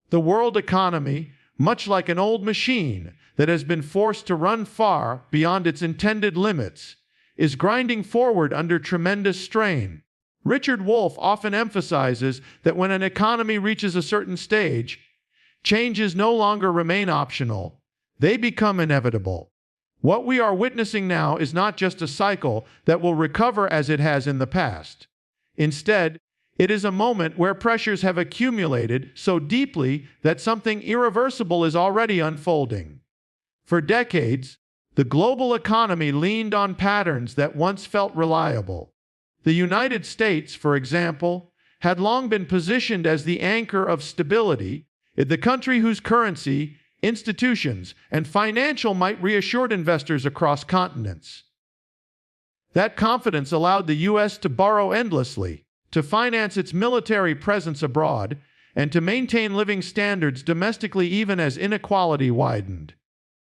The world economy, much like an old machine that has been forced to run far beyond its intended limits, is grinding forward under tremendous strain. Richard Wolff often emphasizes that when an economy reaches a certain stage, changes no longer remain optional, they become inevitable. What we are witnessing now is not just a cycle that will recover as it has in the past. Instead, it is a moment where pressures have accumulated so deeply that something irreversible is already unfolding. For decades, the global economy leaned on patterns that once felt reliable. The United States, for example, had long been positioned as the anchor of stability, the country whose currency, institutions, and financial might reassured investors across continents. That confidence allowed the U.S. to borrow endlessly, to finance its military presence abroad, and to maintain living standards domestically even as inequality widened.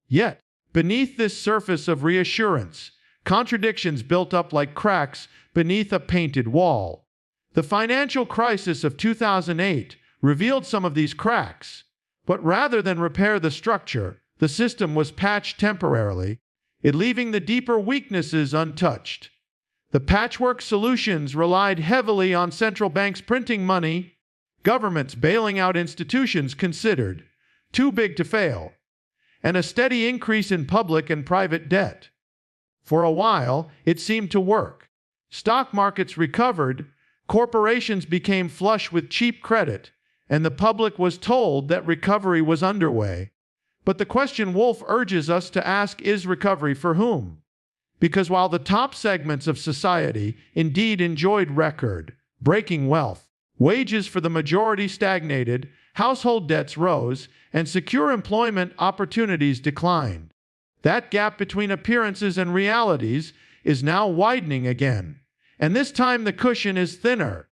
Yet, beneath this surface of reassurance, contradictions built up like cracks beneath a painted wall. The financial crisis of 2008 revealed some of these cracks, but rather than repair the structure, the system was patched temporarily, it leaving the deeper weaknesses untouched. The patchwork solutions relied heavily on central banks printing money, governments bailing out institutions considered too big to fail, and a steady increase in public and private debt. For a while, it seemed to work. Stock markets recovered, corporations became flush with cheap credit, and the public was told that recovery was underway. But the question Wolff urges us to ask is recovery for whom? Because while the top segments of society indeed enjoyed record-breaking wealth, wages for the majority stagnated, household debts rose, and secure employment opportunities declined. That gap between appearances and realities is now widening again, and this time the cushion is thinner.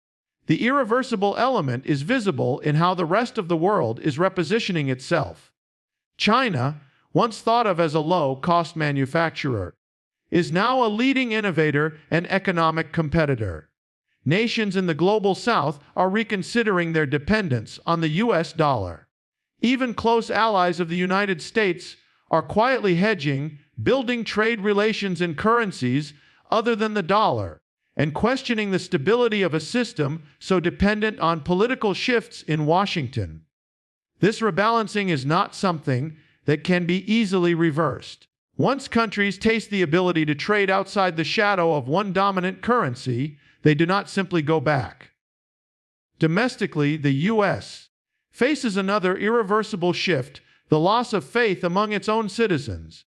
The irreversible element is visible in how the rest of the world is repositioning itself. China, once thought of as a low-cost manufacturer, is now a leading innovator and economic competitor. Nations in the global south are reconsidering their dependence on the US dollar. Even close allies of the United States are quietly hedging, building trade relations in currencies other than the dollar, and questioning the stability of a system so dependent on political shifts in Washington. This rebalancing is not something that can be easily reversed. Once countries taste the ability to trade outside the shadow of one dominant currency, they do not simply go back. Domestically, the U.S. faces another irreversible shift, the loss of faith among its own citizens.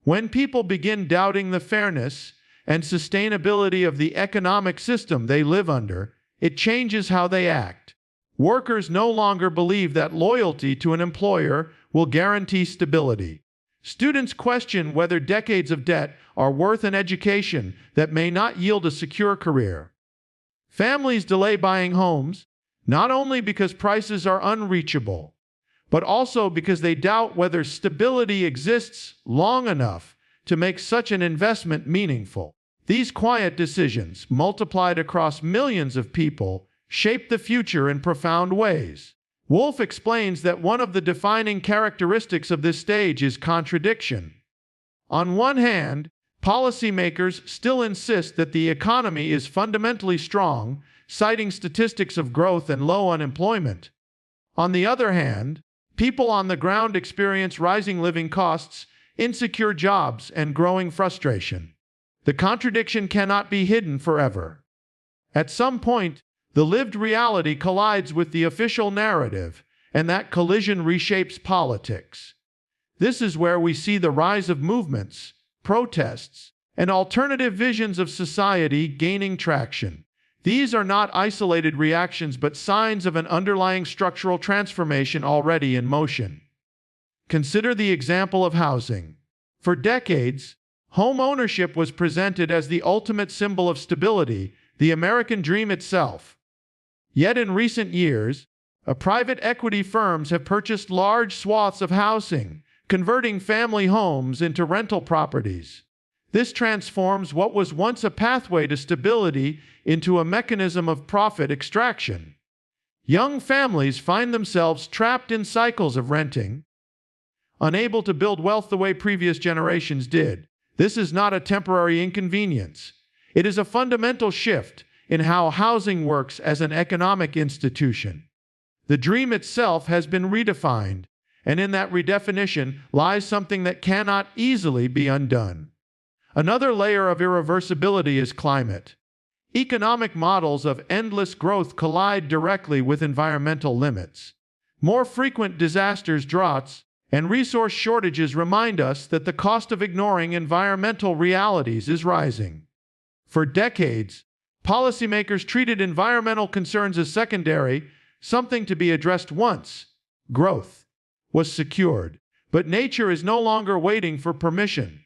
When people begin doubting the fairness and sustainability of the economic system they live under, it changes how they act. Workers no longer believe that loyalty to an employer will guarantee stability. Students question whether decades of debt are worth an education that may not yield a secure career. Families delay buying homes, not only because prices are unreachable, but also because they doubt whether stability exists long enough to make such an investment meaningful. These quiet decisions, multiplied across millions of people, shape the future in profound ways. Wolff explains that one of the defining characteristics of this stage is contradiction. On one hand, policymakers still insist that the economy is fundamentally strong, citing statistics of growth and low unemployment. On the other hand, people on the ground experience rising living costs, insecure jobs, and growing frustration. The contradiction cannot be hidden forever. At some point, the lived reality collides with the official narrative, and that collision reshapes politics. This is where we see the rise of movements, protests, and alternative visions of society gaining traction. These are not isolated reactions but signs of an underlying structural transformation already in motion. Consider the example of housing. For decades, home ownership was presented as the ultimate symbol of stability, the American dream itself. Yet in recent years, private equity firms have purchased large swaths of housing, converting family homes into rental properties. This transforms what was once a pathway to stability into a mechanism of profit extraction. Young families find themselves trapped in cycles of renting, unable to build wealth the way previous generations did. This is not a temporary inconvenience. It is a fundamental shift in how housing works as an economic institution. The dream itself has been redefined, and in that redefinition lies something that cannot easily be undone. Another layer of irreversibility is climate. Economic models of endless growth collide directly with environmental limits. More frequent disasters, droughts, and resource shortages remind us that the cost of ignoring environmental realities is rising. For decades, policymakers treated environmental concerns as secondary, something to be addressed once growth was secured. But nature is no longer waiting for permission.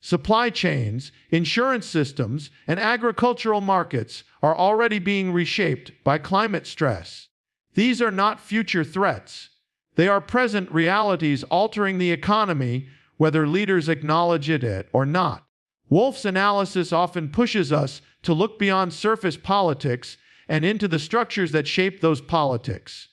Supply chains, insurance systems, and agricultural markets are already being reshaped by climate stress. These are not future threats. They are present realities altering the economy, whether leaders acknowledge it or not. Wolf's analysis often pushes us to look beyond surface politics and into the structures that shape those politics.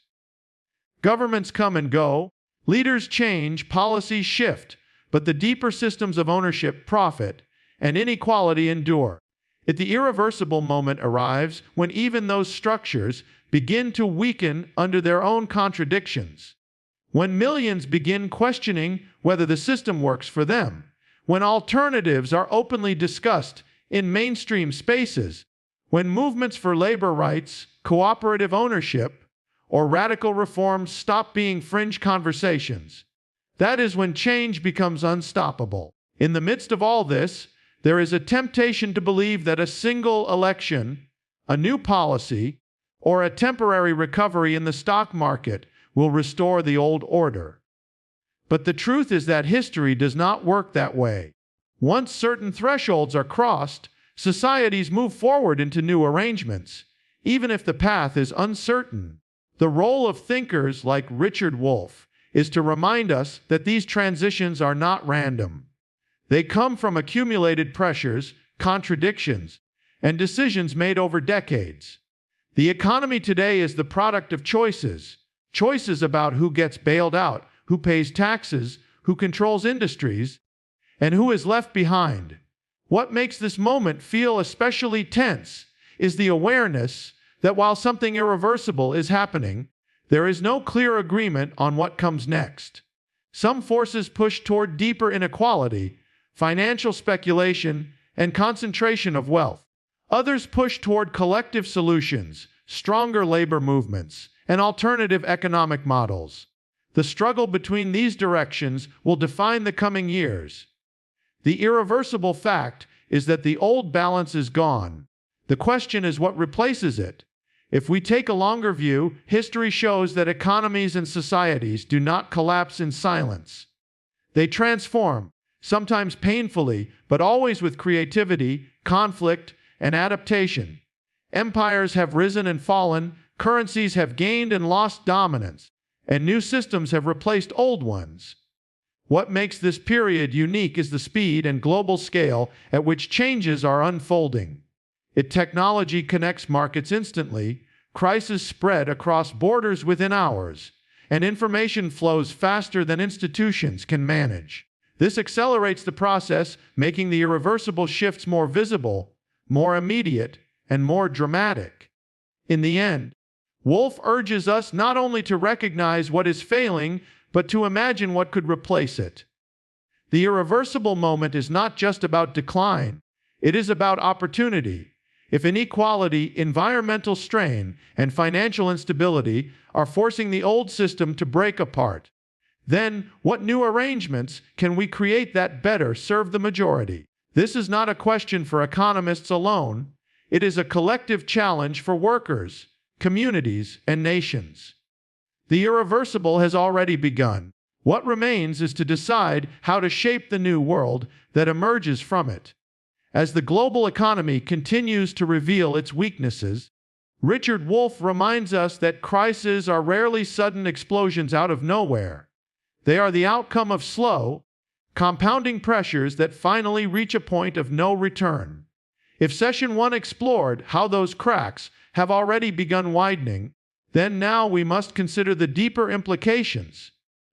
Governments come and go, leaders change, policies shift, but the deeper systems of ownership, profit, and inequality endure. The irreversible moment arrives when even those structures begin to weaken under their own contradictions. When millions begin questioning whether the system works for them, when alternatives are openly discussed in mainstream spaces, when movements for labor rights, cooperative ownership, or radical reforms stop being fringe conversations, that is when change becomes unstoppable. In the midst of all this, there is a temptation to believe that a single election, a new policy, or a temporary recovery in the stock market will restore the old order. But the truth is that history does not work that way. Once certain thresholds are crossed, societies move forward into new arrangements, even if the path is uncertain. The role of thinkers like Richard Wolff is to remind us that these transitions are not random. They come from accumulated pressures, contradictions, and decisions made over decades. The economy today is the product of choices. Choices about who gets bailed out, who pays taxes, who controls industries, and who is left behind. What makes this moment feel especially tense is the awareness that while something irreversible is happening, there is no clear agreement on what comes next. Some forces push toward deeper inequality, financial speculation, and concentration of wealth. Others push toward collective solutions, stronger labor movements, and alternative economic models. The struggle between these directions will define the coming years. The irreversible fact is that the old balance is gone. The question is what replaces it. If we take a longer view, history shows that economies and societies do not collapse in silence. They transform, sometimes painfully, but always with creativity, conflict, and adaptation. Empires have risen and fallen, currencies have gained and lost dominance, and new systems have replaced old ones. What makes this period unique is the speed and global scale at which changes are unfolding. Technology connects markets instantly, crises spread across borders within hours, and information flows faster than institutions can manage. This accelerates the process, making the irreversible shifts more visible, more immediate, and more dramatic. In the end, Wolff urges us not only to recognize what is failing, but to imagine what could replace it. The irreversible moment is not just about decline, it is about opportunity. If inequality, environmental strain, and financial instability are forcing the old system to break apart, then what new arrangements can we create that better serve the majority? This is not a question for economists alone. It is a collective challenge for workers, communities, and nations. The irreversible has already begun. What remains is to decide how to shape the new world that emerges from it. As the global economy continues to reveal its weaknesses, Richard Wolff reminds us that crises are rarely sudden explosions out of nowhere. They are the outcome of slow, compounding pressures that finally reach a point of no return. If Session 1 explored how those cracks have already begun widening, then now we must consider the deeper implications.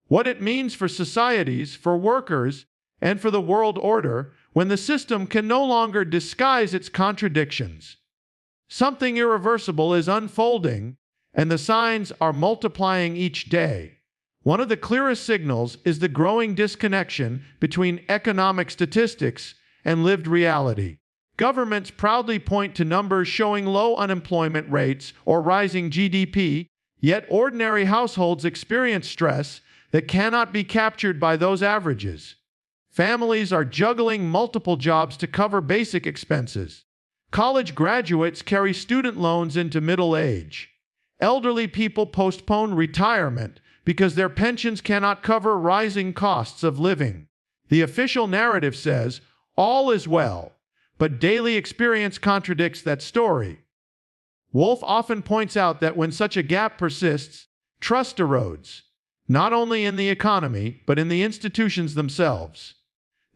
What it means for societies, for workers, and for the world order when the system can no longer disguise its contradictions. Something irreversible is unfolding, and the signs are multiplying each day. One of the clearest signals is the growing disconnection between economic statistics and lived reality. Governments proudly point to numbers showing low unemployment rates or rising GDP, yet ordinary households experience stress that cannot be captured by those averages. Families are juggling multiple jobs to cover basic expenses. College graduates carry student loans into middle age. Elderly people postpone retirement because their pensions cannot cover rising costs of living. The official narrative says, all is well, but daily experience contradicts that story. Wolf often points out that when such a gap persists, trust erodes, not only in the economy, but in the institutions themselves.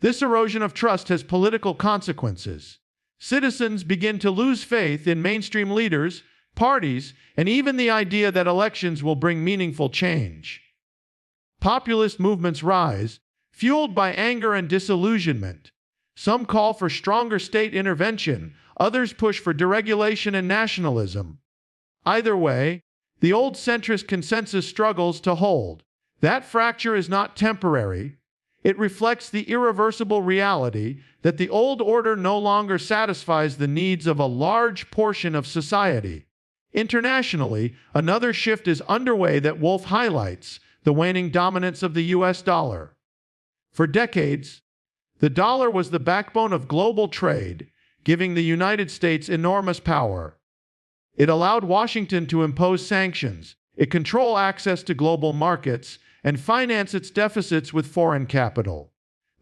This erosion of trust has political consequences. Citizens begin to lose faith in mainstream leaders, parties, and even the idea that elections will bring meaningful change. Populist movements rise, fueled by anger and disillusionment. Some call for stronger state intervention, others push for deregulation and nationalism. Either way, the old centrist consensus struggles to hold. That fracture is not temporary. It reflects the irreversible reality that the old order no longer satisfies the needs of a large portion of society. Internationally, another shift is underway that Wolf highlights: the waning dominance of the US dollar. For decades, the dollar was the backbone of global trade, giving the United States enormous power. It allowed Washington to impose sanctions, it control access to global markets, and finance its deficits with foreign capital.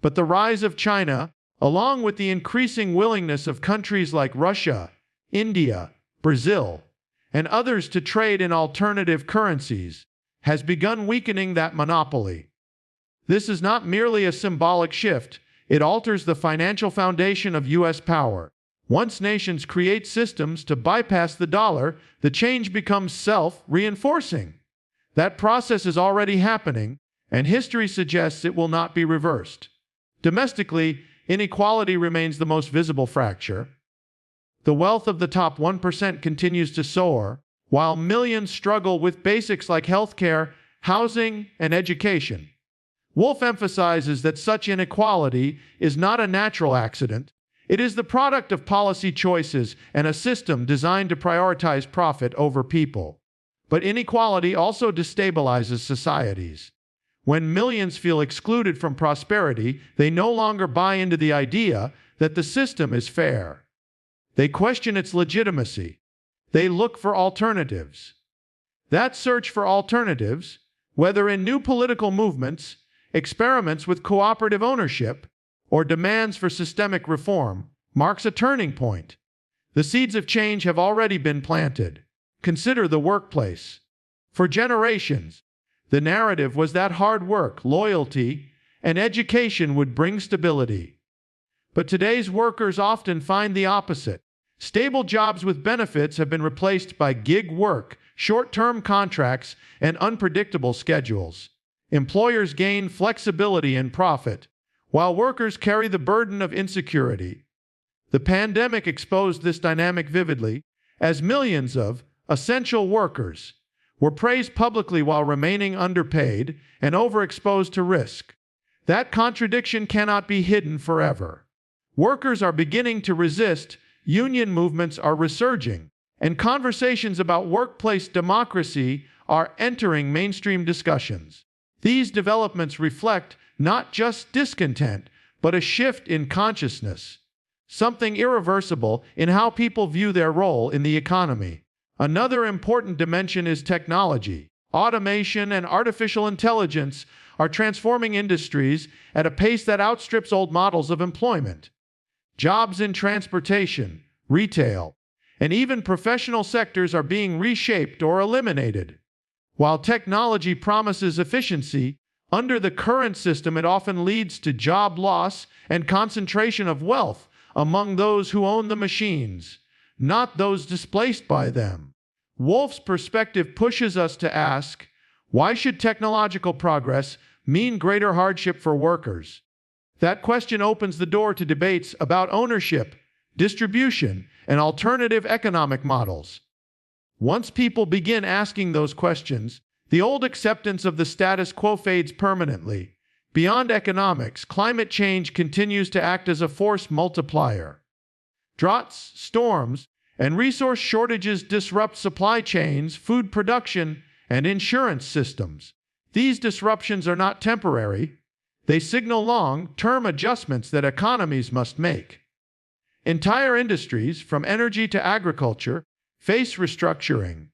But the rise of China, along with the increasing willingness of countries like Russia, India, Brazil, and others to trade in alternative currencies, has begun weakening that monopoly. This is not merely a symbolic shift, it alters the financial foundation of U.S. power. Once nations create systems to bypass the dollar, the change becomes self-reinforcing. That process is already happening, and history suggests it will not be reversed. Domestically, inequality remains the most visible fracture. The wealth of the top 1% continues to soar, while millions struggle with basics like healthcare, housing, and education. Wolf emphasizes that such inequality is not a natural accident. It is the product of policy choices and a system designed to prioritize profit over people. But inequality also destabilizes societies. When millions feel excluded from prosperity, they no longer buy into the idea that the system is fair. They question its legitimacy. They look for alternatives. That search for alternatives, whether in new political movements, experiments with cooperative ownership, or demands for systemic reform, marks a turning point. The seeds of change have already been planted. Consider the workplace. For generations, the narrative was that hard work, loyalty, and education would bring stability. But today's workers often find the opposite. Stable jobs with benefits have been replaced by gig work, short-term contracts, and unpredictable schedules. Employers gain flexibility and profit, while workers carry the burden of insecurity. The pandemic exposed this dynamic vividly, as millions of essential workers were praised publicly while remaining underpaid and overexposed to risk. That contradiction cannot be hidden forever. Workers are beginning to resist, union movements are resurging, and conversations about workplace democracy are entering mainstream discussions. These developments reflect not just discontent, but a shift in consciousness, something irreversible in how people view their role in the economy. Another important dimension is technology. Automation and artificial intelligence are transforming industries at a pace that outstrips old models of employment. Jobs in transportation, retail, and even professional sectors are being reshaped or eliminated. While technology promises efficiency, under the current system it often leads to job loss and concentration of wealth among those who own the machines, not those displaced by them. Wolff's perspective pushes us to ask, why should technological progress mean greater hardship for workers? That question opens the door to debates about ownership, distribution, and alternative economic models. Once people begin asking those questions, the old acceptance of the status quo fades permanently. Beyond economics, climate change continues to act as a force multiplier. Droughts, storms, and resource shortages disrupt supply chains, food production, and insurance systems. These disruptions are not temporary. They signal long-term adjustments that economies must make. Entire industries, from energy to agriculture, face restructuring.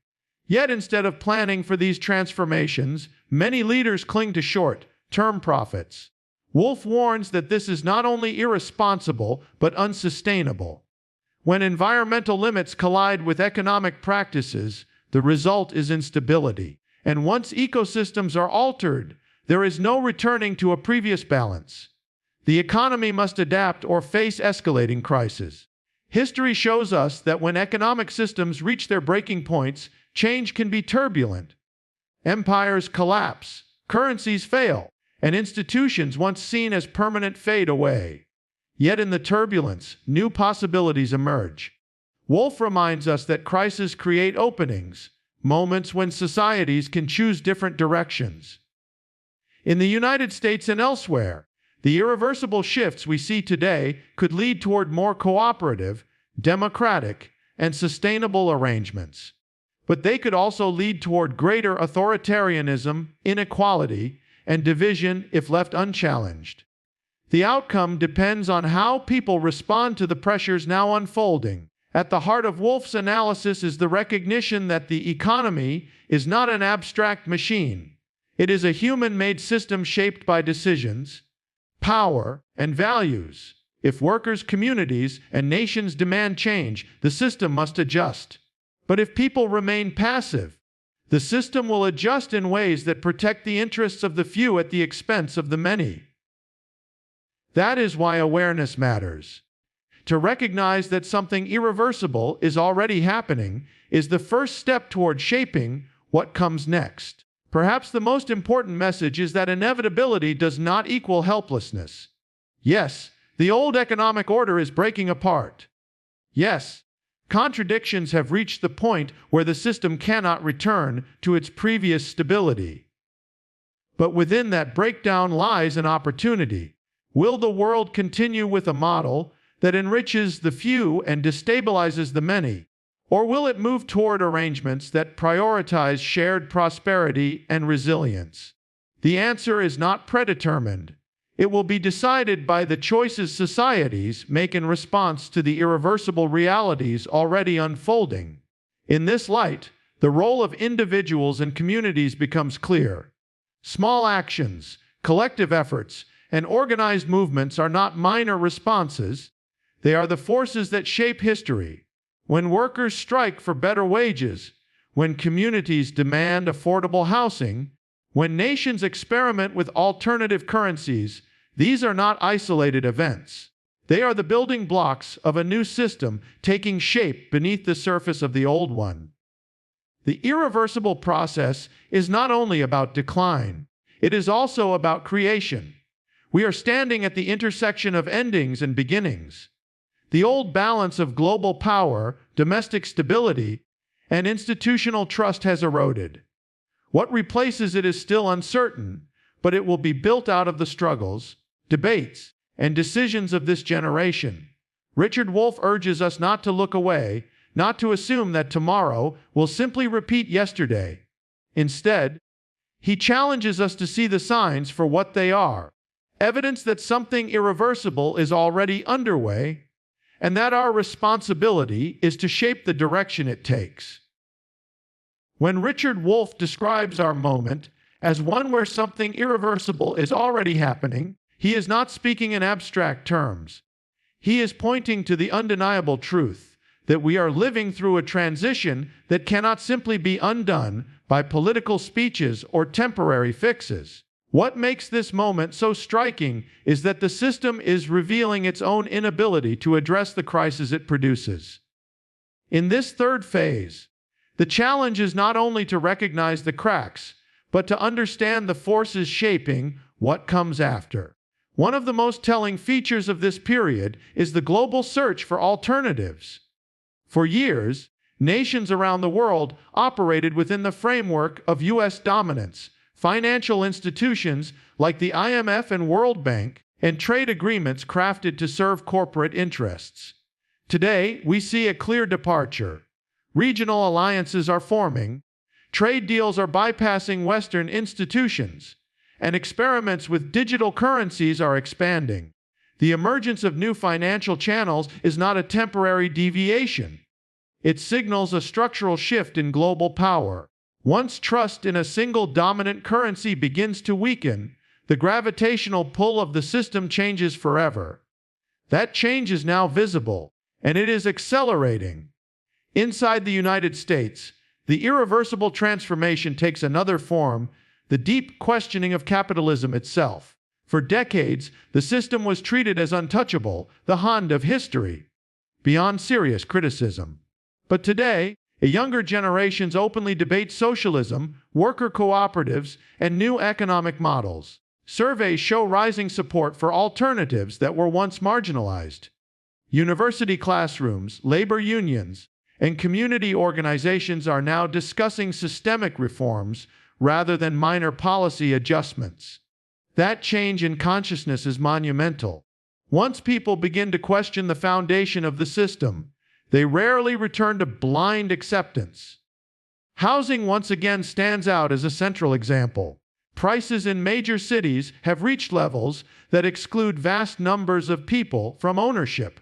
Yet instead of planning for these transformations, many leaders cling to short-term profits. Wolff warns that this is not only irresponsible, but unsustainable. When environmental limits collide with economic practices, the result is instability. And once ecosystems are altered, there is no returning to a previous balance. The economy must adapt or face escalating crises. History shows us that when economic systems reach their breaking points, change can be turbulent. Empires collapse, currencies fail, and institutions once seen as permanent fade away. Yet in the turbulence, new possibilities emerge. Wolff reminds us that crises create openings, moments when societies can choose different directions. In the United States and elsewhere, the irreversible shifts we see today could lead toward more cooperative, democratic, and sustainable arrangements. But they could also lead toward greater authoritarianism, inequality, and division if left unchallenged. The outcome depends on how people respond to the pressures now unfolding. At the heart of Wolff's analysis is the recognition that the economy is not an abstract machine. It is a human-made system shaped by decisions, power, and values. If workers, communities, and nations demand change, the system must adjust. But if people remain passive, the system will adjust in ways that protect the interests of the few at the expense of the many. That is why awareness matters. To recognize that something irreversible is already happening is the first step toward shaping what comes next. Perhaps the most important message is that inevitability does not equal helplessness. Yes, the old economic order is breaking apart. Yes, contradictions have reached the point where the system cannot return to its previous stability. But within that breakdown lies an opportunity. Will the world continue with a model that enriches the few and destabilizes the many? Or will it move toward arrangements that prioritize shared prosperity and resilience? The answer is not predetermined. It will be decided by the choices societies make in response to the irreversible realities already unfolding. In this light, the role of individuals and communities becomes clear. Small actions, collective efforts, and organized movements are not minor responses. They are the forces that shape history. When workers strike for better wages, when communities demand affordable housing, when nations experiment with alternative currencies, these are not isolated events. They are the building blocks of a new system taking shape beneath the surface of the old one. The irreversible process is not only about decline, it is also about creation. We are standing at the intersection of endings and beginnings. The old balance of global power, domestic stability, and institutional trust has eroded. What replaces it is still uncertain, but it will be built out of the struggles, debates, and decisions of this generation. Richard Wolff urges us not to look away, not to assume that tomorrow will simply repeat yesterday. Instead, he challenges us to see the signs for what they are, evidence that something irreversible is already underway, and that our responsibility is to shape the direction it takes. When Richard Wolff describes our moment as one where something irreversible is already happening, he is not speaking in abstract terms. He is pointing to the undeniable truth that we are living through a transition that cannot simply be undone by political speeches or temporary fixes. What makes this moment so striking is that the system is revealing its own inability to address the crisis it produces. In this third phase, The challenge is not only to recognize the cracks, but to understand the forces shaping what comes after. One of the most telling features of this period is the global search for alternatives. For years, nations around the world operated within the framework of U.S. dominance. Financial institutions like the IMF and World Bank, and trade agreements crafted to serve corporate interests. Today, we see a clear departure. Regional alliances are forming, trade deals are bypassing Western institutions, and experiments with digital currencies are expanding. The emergence of new financial channels is not a temporary deviation. It signals a structural shift in global power. Once trust in a single dominant currency begins to weaken, the gravitational pull of the system changes forever. That change is now visible, and it is accelerating. Inside the United States, the irreversible transformation takes another form, the deep questioning of capitalism itself. For decades, the system was treated as untouchable, the Hand of history, beyond serious criticism. But today, younger generations openly debate socialism, worker cooperatives, and new economic models. Surveys show rising support for alternatives that were once marginalized. University classrooms, labor unions, and community organizations are now discussing systemic reforms rather than minor policy adjustments. That change in consciousness is monumental. Once people begin to question the foundation of the system, they rarely return to blind acceptance. Housing once again stands out as a central example. Prices in major cities have reached levels that exclude vast numbers of people from ownership.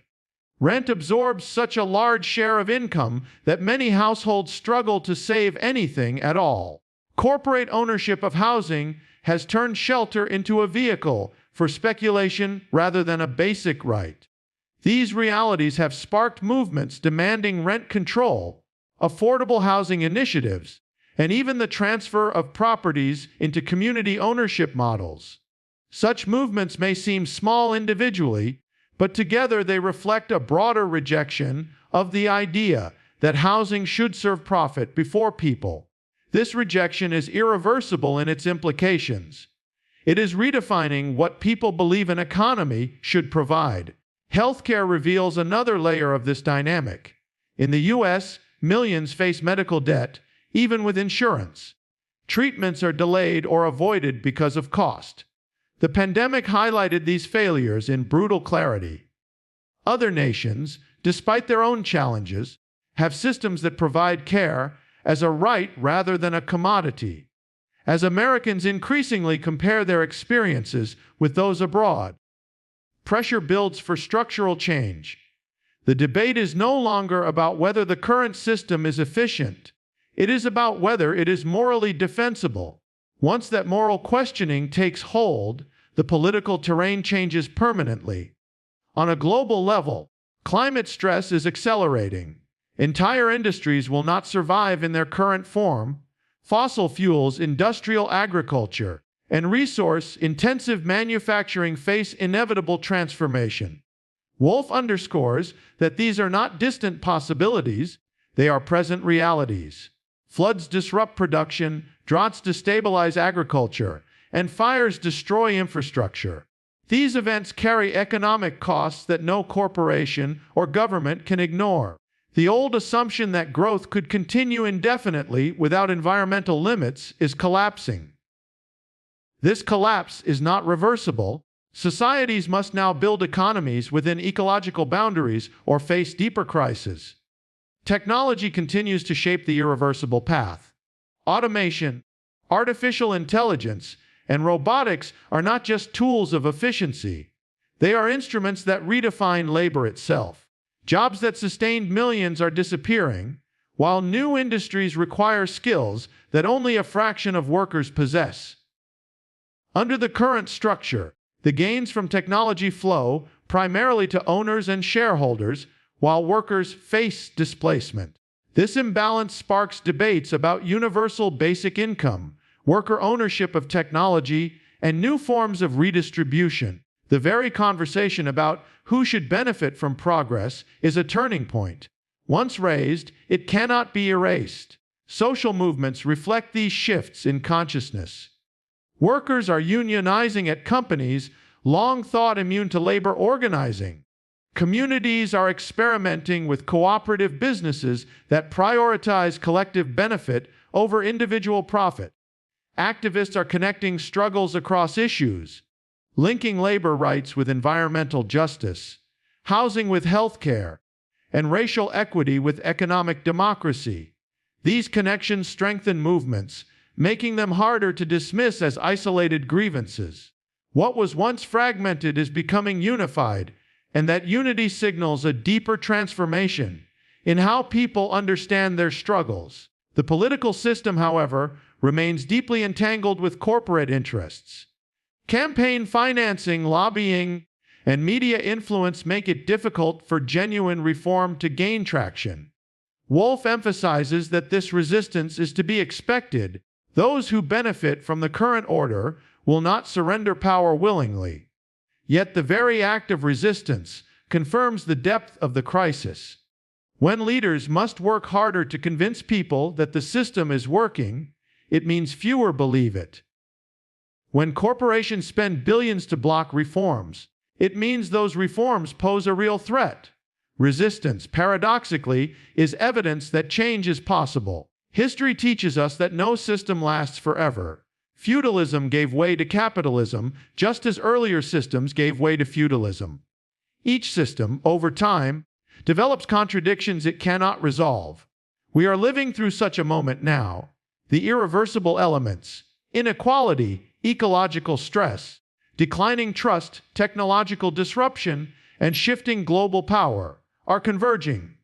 Rent absorbs such a large share of income that many households struggle to save anything at all. Corporate ownership of housing has turned shelter into a vehicle for speculation rather than a basic right. These realities have sparked movements demanding rent control, affordable housing initiatives, and even the transfer of properties into community ownership models. Such movements may seem small individually, but together they reflect a broader rejection of the idea that housing should serve profit before people. This rejection is irreversible in its implications. It is redefining what people believe an economy should provide. Healthcare reveals another layer of this dynamic. In the U.S., millions face medical debt, even with insurance. Treatments are delayed or avoided because of cost. The pandemic highlighted these failures in brutal clarity. Other nations, despite their own challenges, have systems that provide care as a right rather than a commodity. As Americans increasingly compare their experiences with those abroad, pressure builds for structural change. The debate is no longer about whether the current system is efficient. It is about whether it is morally defensible. Once that moral questioning takes hold, the political terrain changes permanently. On a global level, climate stress is accelerating. Entire industries will not survive in their current form. Fossil fuels, industrial agriculture, and resource-intensive manufacturing face inevitable transformation. Wolf underscores that these are not distant possibilities, they are present realities. Floods disrupt production, droughts destabilize agriculture, and fires destroy infrastructure. These events carry economic costs that no corporation or government can ignore. The old assumption that growth could continue indefinitely without environmental limits is collapsing. This collapse is not reversible. Societies must now build economies within ecological boundaries or face deeper crises. Technology continues to shape the irreversible path. Automation, artificial intelligence, and robotics are not just tools of efficiency. They are instruments that redefine labor itself. Jobs that sustained millions are disappearing, while new industries require skills that only a fraction of workers possess. Under the current structure, the gains from technology flow primarily to owners and shareholders, while workers face displacement. This imbalance sparks debates about universal basic income, worker ownership of technology, and new forms of redistribution. The very conversation about who should benefit from progress is a turning point. Once raised, it cannot be erased. Social movements reflect these shifts in consciousness. Workers are unionizing at companies long thought immune to labor organizing. Communities are experimenting with cooperative businesses that prioritize collective benefit over individual profit. Activists are connecting struggles across issues, linking labor rights with environmental justice, housing with healthcare, and racial equity with economic democracy. These connections strengthen movements, making them harder to dismiss as isolated grievances. What was once fragmented is becoming unified, and that unity signals a deeper transformation in how people understand their struggles. The political system, however, remains deeply entangled with corporate interests. Campaign financing, lobbying, and media influence make it difficult for genuine reform to gain traction. Wolff emphasizes that this resistance is to be expected. Those who benefit from the current order will not surrender power willingly. Yet the very act of resistance confirms the depth of the crisis. When leaders must work harder to convince people that the system is working, it means fewer believe it. When corporations spend billions to block reforms, it means those reforms pose a real threat. Resistance, paradoxically, is evidence that change is possible. History teaches us that no system lasts forever. Feudalism gave way to capitalism, just as earlier systems gave way to feudalism. Each system, over time, develops contradictions it cannot resolve. We are living through such a moment now. The irreversible elements, inequality, ecological stress, declining trust, technological disruption, and shifting global power, are converging.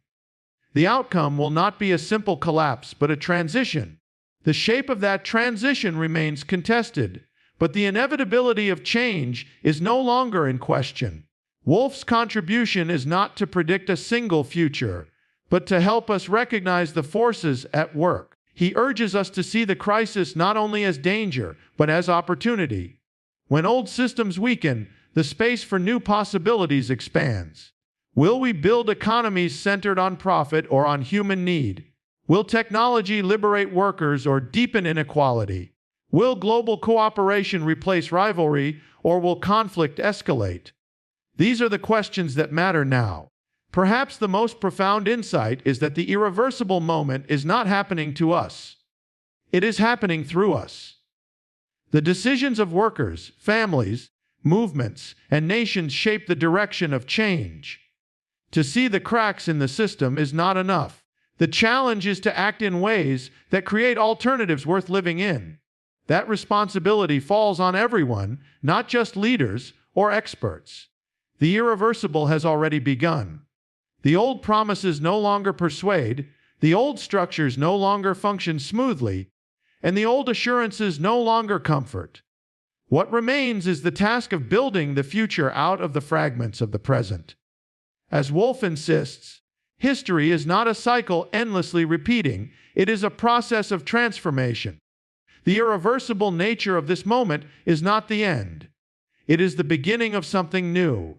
The outcome will not be a simple collapse, but a transition. The shape of that transition remains contested, but the inevitability of change is no longer in question. Wolff's contribution is not to predict a single future, but to help us recognize the forces at work. He urges us to see the crisis not only as danger, but as opportunity. When old systems weaken, the space for new possibilities expands. Will we build economies centered on profit or on human need? Will technology liberate workers or deepen inequality? Will global cooperation replace rivalry, or will conflict escalate? These are the questions that matter now. Perhaps the most profound insight is that the irreversible moment is not happening to us. It is happening through us. The decisions of workers, families, movements, and nations shape the direction of change. To see the cracks in the system is not enough. The challenge is to act in ways that create alternatives worth living in. That responsibility falls on everyone, not just leaders or experts. The irreversible has already begun. The old promises no longer persuade, the old structures no longer function smoothly, and the old assurances no longer comfort. What remains is the task of building the future out of the fragments of the present. As Wolff insists, history is not a cycle endlessly repeating, it is a process of transformation. The irreversible nature of this moment is not the end. It is the beginning of something new.